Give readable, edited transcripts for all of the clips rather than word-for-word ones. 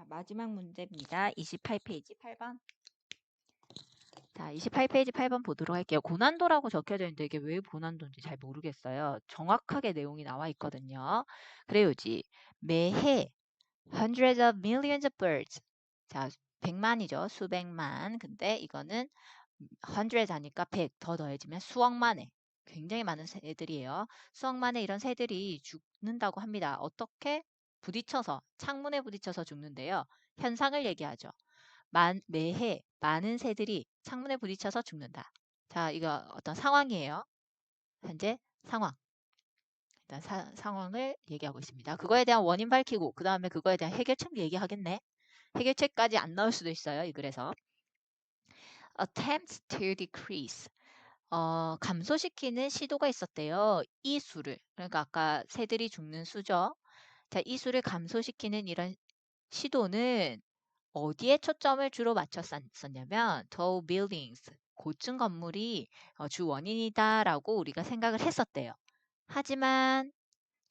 자, 마지막 문제입니다. 28페이지 8번. 자, 28페이지 8번 보도록 할게요. 고난도라고 적혀져 있는데 이게 왜 고난도인지 잘 모르겠어요. 정확하게 내용이 나와 있거든요. 그래요지. 매해 hundreds of millions of birds. 자, 100만이죠. 수백만. 근데 이거는 hundreds 하니까 100 더 더해지면 수억만의 굉장히 많은 새들이에요. 수억만의 이런 새들이 죽는다고 합니다. 어떻게? 부딪혀서 창문에 부딪혀서 죽는데요. 현상을 얘기하죠. 매해 많은 새들이 창문에 부딪혀서 죽는다. 자, 이거 어떤 상황이에요. 현재 상황. 일단 상황을 얘기하고 있습니다. 그거에 대한 원인 밝히고 그 다음에 그거에 대한 해결책 얘기하겠네. 해결책까지 안 나올 수도 있어요. 이 글에서. Attempts to decrease. 감소시키는 시도가 있었대요. 이 수를. 그러니까 아까 새들이 죽는 수죠. 자, 이 수를 감소시키는 이런 시도는 어디에 초점을 주로 맞췄었냐면 tall buildings, 고층 건물이 주 원인이다라고 우리가 생각을 했었대요. 하지만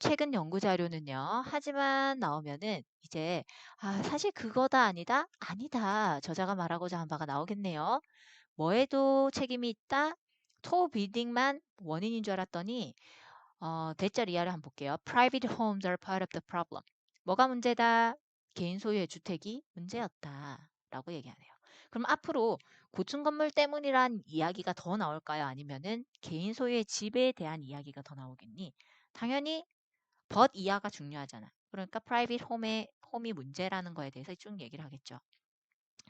최근 연구 자료는요. 하지만 나오면은 이제 사실 그거다 아니다? 아니다. 저자가 말하고자 한 바가 나오겠네요. 뭐에도 책임이 있다? tall building만 원인인 줄 알았더니 대절 이하를 한번 볼게요. Private homes are part of the problem. 뭐가 문제다? 개인 소유의 주택이 문제였다. 라고 얘기하네요. 그럼 앞으로 고층 건물 때문이란 이야기가 더 나올까요? 아니면은 개인 소유의 집에 대한 이야기가 더 나오겠니? 당연히 but 이하가 중요하잖아. 그러니까 private home이 문제라는 거에 대해서 쭉 얘기를 하겠죠.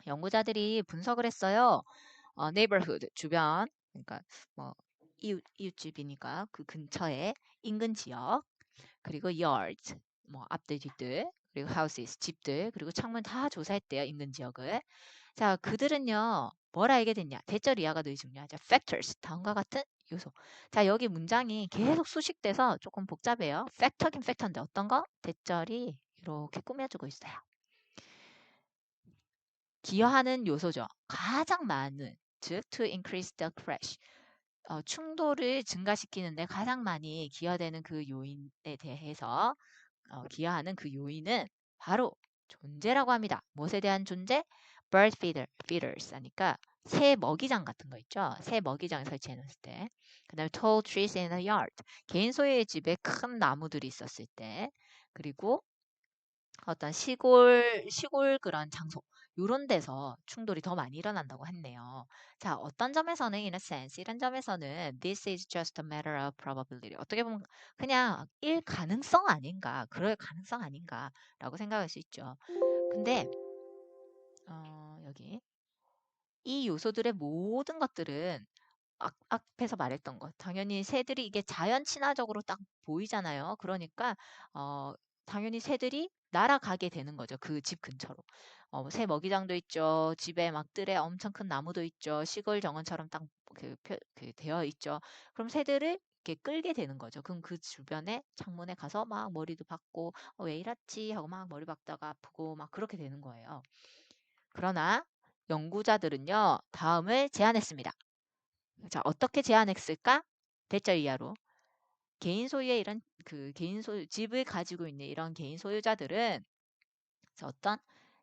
연구자들이 분석을 했어요. neighborhood, 주변, 그러니까 뭐 이웃집이니까 그 근처에 인근 지역, 그리고 yards, 뭐 앞들 뒤들, 그리고 houses, 집들, 그리고 창문 다 조사했대요. 인근 지역을. 자, 그들은요. 뭘 알게 됐냐? 대절 이하가 더 중요하죠. factors, 다음과 같은 요소. 자, 여기 문장이 계속 수식돼서 조금 복잡해요. factor긴 factor인데 어떤 거? 대절이 이렇게 꾸며주고 있어요. 기여하는 요소죠. 가장 많은, 즉 to increase the crash. 충돌을 증가시키는데 가장 많이 기여되는 그 요인에 대해서 기여하는 그 요인은 바로 존재라고 합니다. 무엇에 대한 존재? bird feeders 하니까 새 먹이장 같은 거 있죠. 새 먹이장 설치해 놓을 때. 그 다음에 tall trees in a yard. 개인 소유의 집에 큰 나무들이 있었을 때. 그리고 어떤 시골 그런 장소 요런 데서 충돌이 더 많이 일어난다고 했네요. 자, 어떤 점에서는 in a sense 이런 점에서는 this is just a matter of probability. 어떻게 보면 그냥 일 가능성 아닌가, 그럴 가능성 아닌가라고 생각할 수 있죠. 근데 여기 이 요소들의 모든 것들은 앞에서 말했던 것. 당연히 새들이 이게 자연 친화적으로 딱 보이잖아요. 그러니까 당연히 새들이 날아가게 되는 거죠. 그 집 근처로. 새 먹이장도 있죠. 집에 막 뜰에 엄청 큰 나무도 있죠. 시골 정원처럼 딱 되어 있죠. 그럼 새들을 이렇게 끌게 되는 거죠. 그럼 그 주변에 창문에 가서 막 머리도 박고 왜 이렇지 하고 막 머리 박다가 아프고 막 그렇게 되는 거예요. 그러나 연구자들은요. 다음을 제안했습니다. 자, 어떻게 제안했을까? 대절 이하로. 개인 소유의 이런 집을 가지고 있는 이런 개인 소유자들은 어떤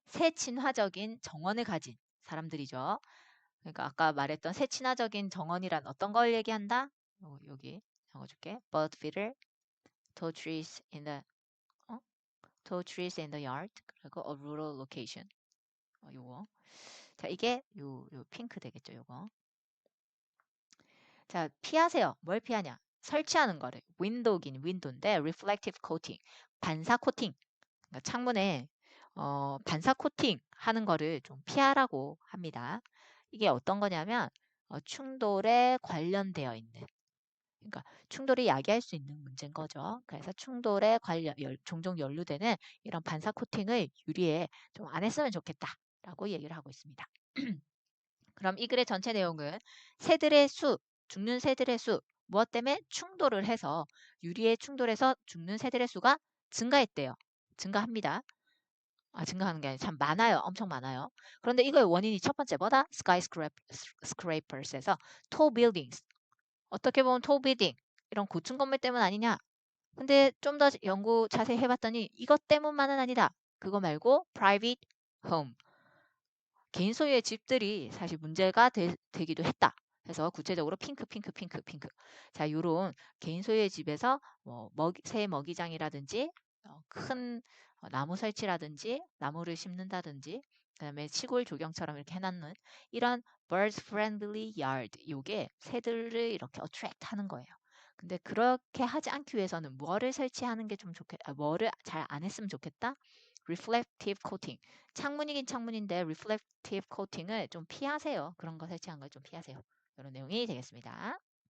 새친화적인 정원을 가진 사람들이죠. 그러니까 아까 말했던 새친화적인 정원이란 어떤 걸 얘기한다? 여기 적어줄게. bird feeder, tall trees in the tall trees in the yard, 그리고 a rural location. 요거. 자, 이게 요 핑크 되겠죠, 요거. 자, 피하세요. 뭘 피하냐? 설치하는 거를. 윈도우긴 윈도우인데 reflective coating, 반사 코팅. 그러니까 창문에 반사 코팅 하는 거를 좀 피하라고 합니다. 이게 어떤 거냐면 충돌에 관련되어 있는. 그러니까 충돌이 야기할 수 있는 문제인 거죠. 그래서 충돌에 종종 연루되는 이런 반사 코팅을 유리에 좀 안 했으면 좋겠다라고 얘기를 하고 있습니다. 그럼 이 글의 전체 내용은 새들의 수, 죽는 새들의 수, 무엇 때문에 충돌을 해서 유리에 충돌해서 죽는 새들의 수가 증가했대요. 증가합니다. 증가하는 게 아니라 참 많아요. 엄청 많아요. 그런데 이거의 원인이 첫 번째 뭐다? skyscrapers에서 tall buildings. 어떻게 보면 tall building 이런 고층 건물 때문 아니냐? 근데 좀 더 연구 자세히 해봤더니 이것 때문만은 아니다. 그거 말고 private home. 개인 소유의 집들이 사실 문제가 되기도 했다. 그래서 구체적으로 핑크, 핑크, 핑크, 핑크. 자, 요런 개인 소유의 집에서 뭐 새 먹이장이라든지 큰 나무 설치라든지 나무를 심는다든지 그다음에 시골 조경처럼 이렇게 해놨는 이런 birds friendly yard 요게 새들을 이렇게 attract 하는 거예요. 근데 그렇게 하지 않기 위해서는 뭐를 설치하는 게 좀 뭐를 잘 안 했으면 좋겠다? reflective coating. 창문이긴 창문인데 reflective coating을 좀 피하세요. 그런 거 설치한 걸 좀 피하세요. 이런 내용이 되겠습니다.